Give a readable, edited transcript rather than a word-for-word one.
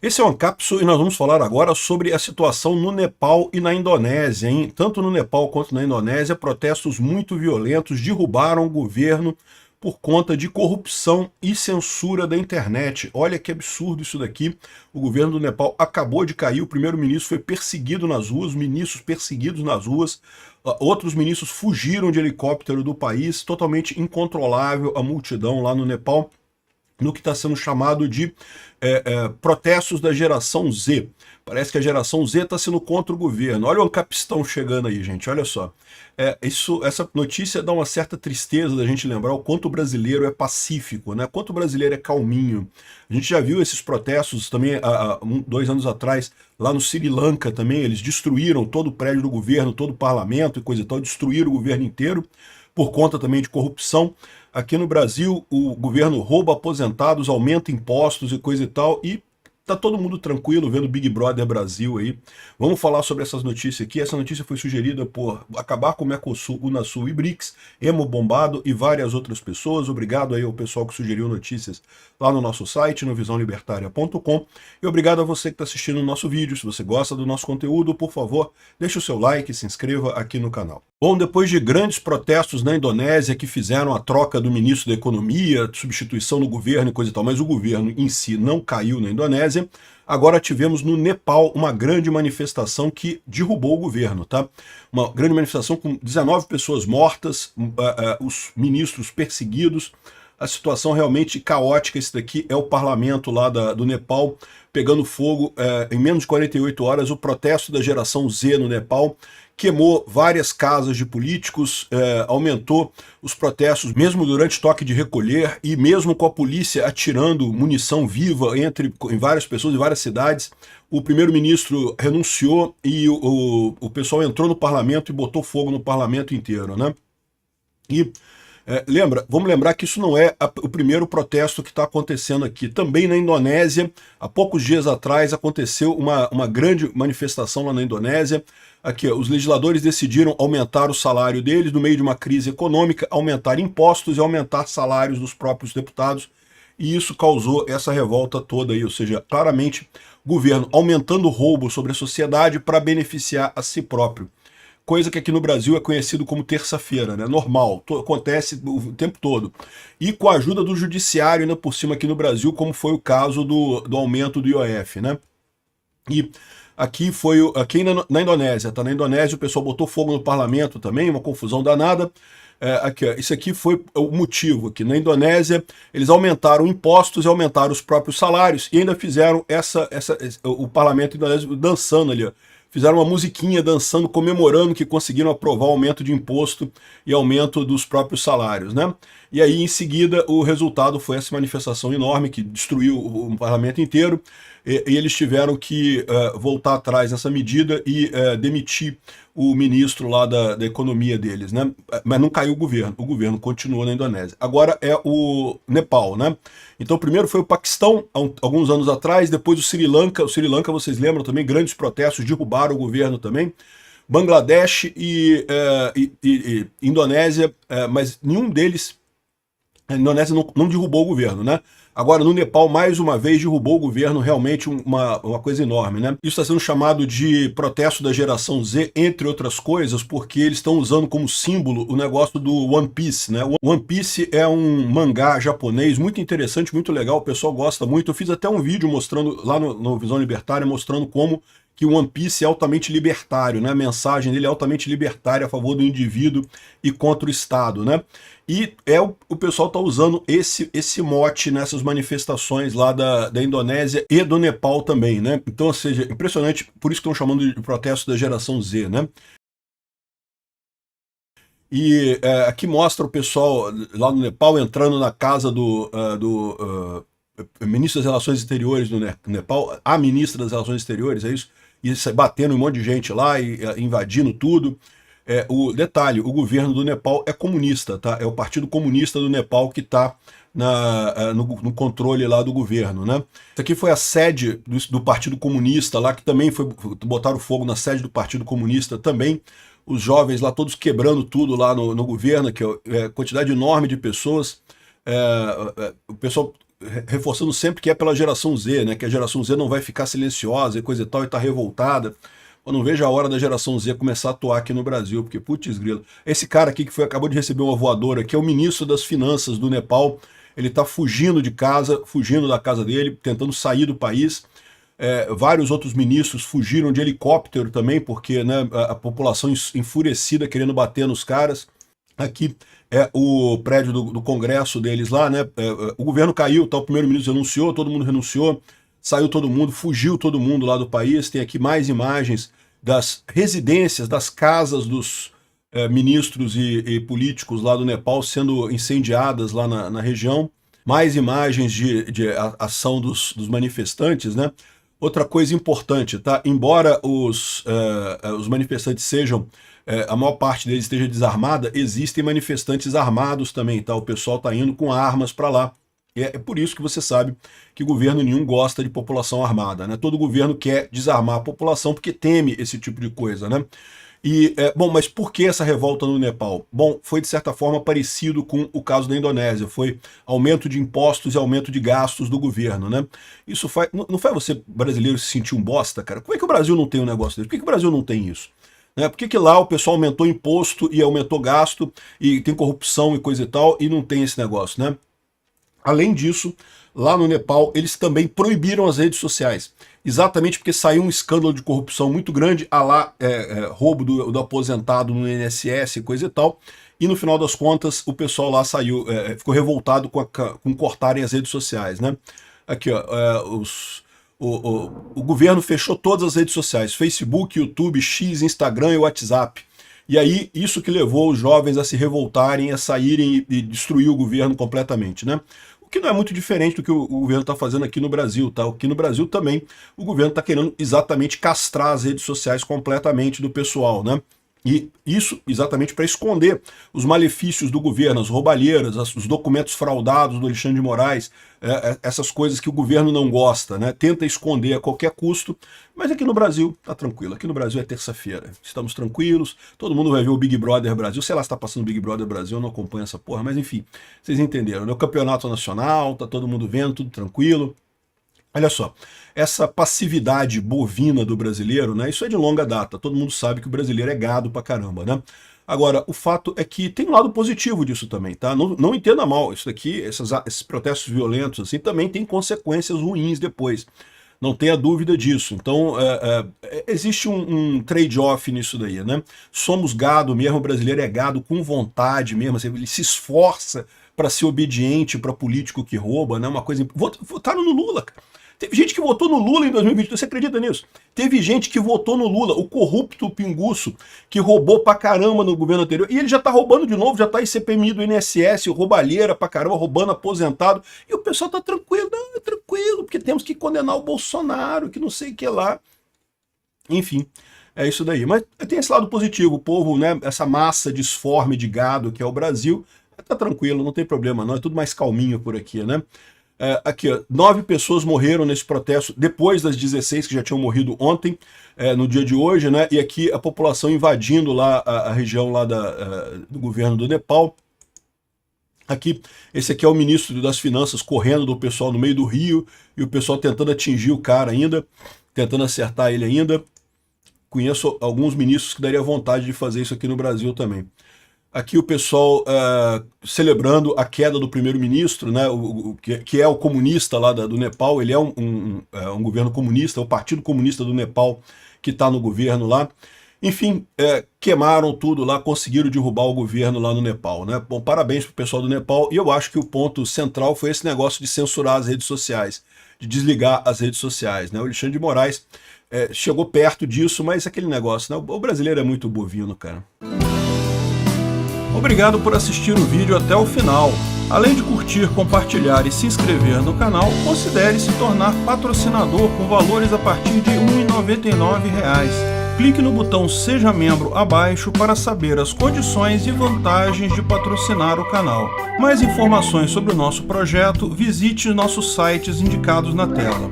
Esse é o Ancapsu e nós vamos falar agora sobre a situação no Nepal e na Indonésia, hein? Tanto no Nepal quanto na Indonésia, protestos muito violentos derrubaram o governo por conta de corrupção e censura da internet. Olha que absurdo isso daqui. O governo do Nepal acabou de cair, o primeiro-ministro foi perseguido nas ruas, ministros perseguidos nas ruas, outros ministros fugiram de helicóptero do país, totalmente incontrolável a multidão lá no Nepal, no que está sendo chamado de protestos da geração Z. Parece que a geração Z está sendo contra o governo. Olha o Ancapistão chegando aí, gente, olha só. Essa notícia dá uma certa tristeza da gente lembrar o quanto o brasileiro é pacífico, né? Quanto o brasileiro é calminho. A gente já viu esses protestos também há 2 anos atrás, lá no Sri Lanka também, eles destruíram todo o prédio do governo, todo o parlamento e coisa e tal, destruíram o governo inteiro, por conta também de corrupção. Aqui no Brasil, o governo rouba aposentados, aumenta impostos e coisa e tal, e tá todo mundo tranquilo vendo Big Brother Brasil aí. Vamos falar sobre essas notícias aqui. Essa notícia foi sugerida por Acabar com o Mercosul, Unasul e BRICS, Emo Bombado e várias outras pessoas. Obrigado aí ao pessoal que sugeriu notícias lá no nosso site, no visãolibertaria.com. E obrigado a você que está assistindo o nosso vídeo. Se você gosta do nosso conteúdo, por favor, deixe o seu like e se inscreva aqui no canal. Bom, depois de grandes protestos na Indonésia que fizeram a troca do ministro da Economia, substituição do governo e coisa e tal, mas o governo em si não caiu na Indonésia, agora tivemos no Nepal uma grande manifestação que derrubou o governo, tá? Uma grande manifestação com 19 pessoas mortas, os ministros perseguidos, a situação realmente caótica. Esse daqui é o parlamento lá do Nepal pegando fogo em menos de 48 horas, o protesto da geração Z no Nepal, queimou várias casas de políticos, aumentou os protestos, mesmo durante toque de recolher e mesmo com a polícia atirando munição viva em várias pessoas, em várias cidades. O primeiro-ministro renunciou e o pessoal entrou no parlamento e botou fogo no parlamento inteiro, né? E vamos lembrar que isso não é o primeiro protesto que está acontecendo aqui. Também na Indonésia, há poucos dias atrás, aconteceu uma grande manifestação lá na Indonésia. Aqui, os legisladores decidiram aumentar o salário deles no meio de uma crise econômica, aumentar impostos e aumentar salários dos próprios deputados. E isso causou essa revolta toda aí, ou seja, claramente o governo aumentando o roubo sobre a sociedade para beneficiar a si próprio. Coisa que aqui no Brasil é conhecido como terça-feira, né? Normal, acontece o tempo todo. E com a ajuda do judiciário ainda por cima aqui no Brasil, como foi o caso do aumento do IOF, né? E aqui na Indonésia, tá? Na Indonésia o pessoal botou fogo no parlamento também, uma confusão danada. Isso aqui foi o motivo aqui. Na Indonésia, eles aumentaram impostos e aumentaram os próprios salários e ainda fizeram o parlamento indonésio dançando ali, ó. Fizeram uma musiquinha dançando, comemorando que conseguiram aprovar o aumento de imposto e aumento dos próprios salários, né? E aí, em seguida, o resultado foi essa manifestação enorme que destruiu o parlamento inteiro, e eles tiveram que voltar atrás nessa medida e demitir o ministro lá da economia deles, né? Mas não caiu o governo continuou na Indonésia. Agora é o Nepal, né? Então primeiro foi o Paquistão, alguns anos atrás, depois o Sri Lanka, vocês lembram também, grandes protestos, derrubaram o governo também, Bangladesh e Indonésia, mas nenhum deles, a Indonésia não derrubou o governo, né? Agora, no Nepal, mais uma vez, derrubou o governo, realmente uma coisa enorme, né? Isso está sendo chamado de protesto da geração Z, entre outras coisas, porque eles estão usando como símbolo o negócio do One Piece, né? O One Piece é um mangá japonês muito interessante, muito legal, o pessoal gosta muito. Eu fiz até um vídeo mostrando, lá no Visão Libertária, mostrando como que o One Piece é altamente libertário, né? A mensagem dele é altamente libertária a favor do indivíduo e contra o Estado, né? E o pessoal está usando esse mote nessas manifestações lá da Indonésia e do Nepal também, né? Então, ou seja, impressionante, por isso que estão chamando de protesto da geração Z, né? E aqui mostra o pessoal lá no Nepal entrando na casa do ministro das Relações Exteriores do Nepal, a ministra das Relações Exteriores, é isso? E batendo um monte de gente lá e invadindo tudo. O detalhe, o governo do Nepal é comunista, tá? É o Partido Comunista do Nepal que está no controle lá do governo, né? Isso aqui foi a sede do Partido Comunista lá, que também botaram fogo na sede do Partido Comunista também. Os jovens lá todos quebrando tudo lá no governo, que é quantidade enorme de pessoas. O pessoal reforçando sempre que é pela geração Z, né? Que a geração Z não vai ficar silenciosa e coisa e tal, e tá revoltada. Eu não vejo a hora da geração Z começar a atuar aqui no Brasil, porque, putz grilo, esse cara aqui que acabou de receber uma voadora, que é o ministro das Finanças do Nepal, ele tá fugindo de casa, fugindo da casa dele, tentando sair do país. Vários outros ministros fugiram de helicóptero também, porque, né, a população enfurecida querendo bater nos caras. Aqui é o prédio do Congresso deles lá, né? O governo caiu, tá, o primeiro-ministro renunciou, todo mundo renunciou, saiu todo mundo, fugiu todo mundo lá do país. Tem aqui mais imagens das residências, das casas dos ministros e políticos lá do Nepal sendo incendiadas lá na região. Mais imagens de ação dos manifestantes, né? Outra coisa importante, tá? Embora os manifestantes sejam, a maior parte deles esteja desarmada, existem manifestantes armados também, tá? O pessoal tá indo com armas para lá. É por isso que você sabe que governo nenhum gosta de população armada, né? Todo governo quer desarmar a população porque teme esse tipo de coisa, né? Bom, mas por que essa revolta no Nepal? Bom, foi de certa forma parecido com o caso da Indonésia, foi aumento de impostos e aumento de gastos do governo, né? Isso não faz você, brasileiro, se sentir um bosta, cara? Como é que o Brasil não tem um negócio desse? Por que o Brasil não tem isso? Né? Por que lá o pessoal aumentou imposto e aumentou gasto e tem corrupção e coisa e tal e não tem esse negócio, né? Além disso, lá no Nepal, eles também proibiram as redes sociais. Exatamente porque saiu um escândalo de corrupção muito grande, roubo do aposentado no INSS e coisa e tal. E no final das contas, o pessoal lá saiu, ficou revoltado com cortarem as redes sociais, né? Aqui, ó, o governo fechou todas as redes sociais, Facebook, YouTube, X, Instagram e WhatsApp. E aí, isso que levou os jovens a se revoltarem, a saírem e destruir o governo completamente, né? O que não é muito diferente do que o governo está fazendo aqui no Brasil, tá? Aqui no Brasil também o governo está querendo exatamente castrar as redes sociais completamente do pessoal, né? E isso exatamente para esconder os malefícios do governo, as roubalheiras, os documentos fraudados do Alexandre de Moraes, essas coisas que o governo não gosta, né? Tenta esconder a qualquer custo, mas aqui no Brasil tá tranquilo. Aqui no Brasil é terça-feira, estamos tranquilos, todo mundo vai ver o Big Brother Brasil. Sei lá se tá passando o Big Brother Brasil, eu não acompanho essa porra, mas enfim, vocês entenderam, né? O campeonato nacional, tá todo mundo vendo, tudo tranquilo. Olha só, essa passividade bovina do brasileiro, né, isso é de longa data, todo mundo sabe que o brasileiro é gado pra caramba, né? Agora, o fato é que tem um lado positivo disso também, tá? Não entenda mal, isso aqui, esses protestos violentos assim, também tem consequências ruins depois, não tenha dúvida disso. Então, existe um trade-off nisso daí, né? Somos gado mesmo, o brasileiro é gado com vontade mesmo, assim, ele se esforça para ser obediente para político que rouba, né? Uma coisa. Votaram no Lula, cara. Teve gente que votou no Lula em 2022, você acredita nisso? Teve gente que votou no Lula, o corrupto pinguço, que roubou pra caramba no governo anterior, e ele já tá roubando de novo, já tá em CPMI do INSS, roubalheira pra caramba, roubando aposentado, e o pessoal tá tranquilo, não, é tranquilo, porque temos que condenar o Bolsonaro, que não sei o que lá. Enfim, é isso daí. Mas tem esse lado positivo, o povo, né, essa massa disforme de gado que é o Brasil, tá tranquilo, não tem problema não, é tudo mais calminho por aqui, né? Aqui, ó, 9 pessoas morreram nesse protesto, depois das 16 que já tinham morrido ontem, no dia de hoje, né? E aqui a população invadindo lá a região lá do governo do Nepal. Aqui, esse aqui é o ministro das Finanças correndo do pessoal no meio do rio, e o pessoal tentando atingir o cara ainda, tentando acertar ele ainda. Conheço alguns ministros que daria vontade de fazer isso aqui no Brasil também. Aqui o pessoal celebrando a queda do primeiro-ministro, né, que é o comunista lá do Nepal. Ele é um governo comunista, é o Partido Comunista do Nepal que está no governo lá. Enfim, queimaram tudo lá, conseguiram derrubar o governo lá no Nepal, né? Bom, parabéns para o pessoal do Nepal, e eu acho que o ponto central foi esse negócio de censurar as redes sociais, de desligar as redes sociais, né? O Alexandre de Moraes chegou perto disso, mas aquele negócio, né? O brasileiro é muito bovino, cara. Obrigado por assistir o vídeo até o final. Além de curtir, compartilhar e se inscrever no canal, considere se tornar patrocinador com valores a partir de R$ 1,99. Clique no botão Seja Membro abaixo para saber as condições e vantagens de patrocinar o canal. Mais informações sobre o nosso projeto, visite nossos sites indicados na tela.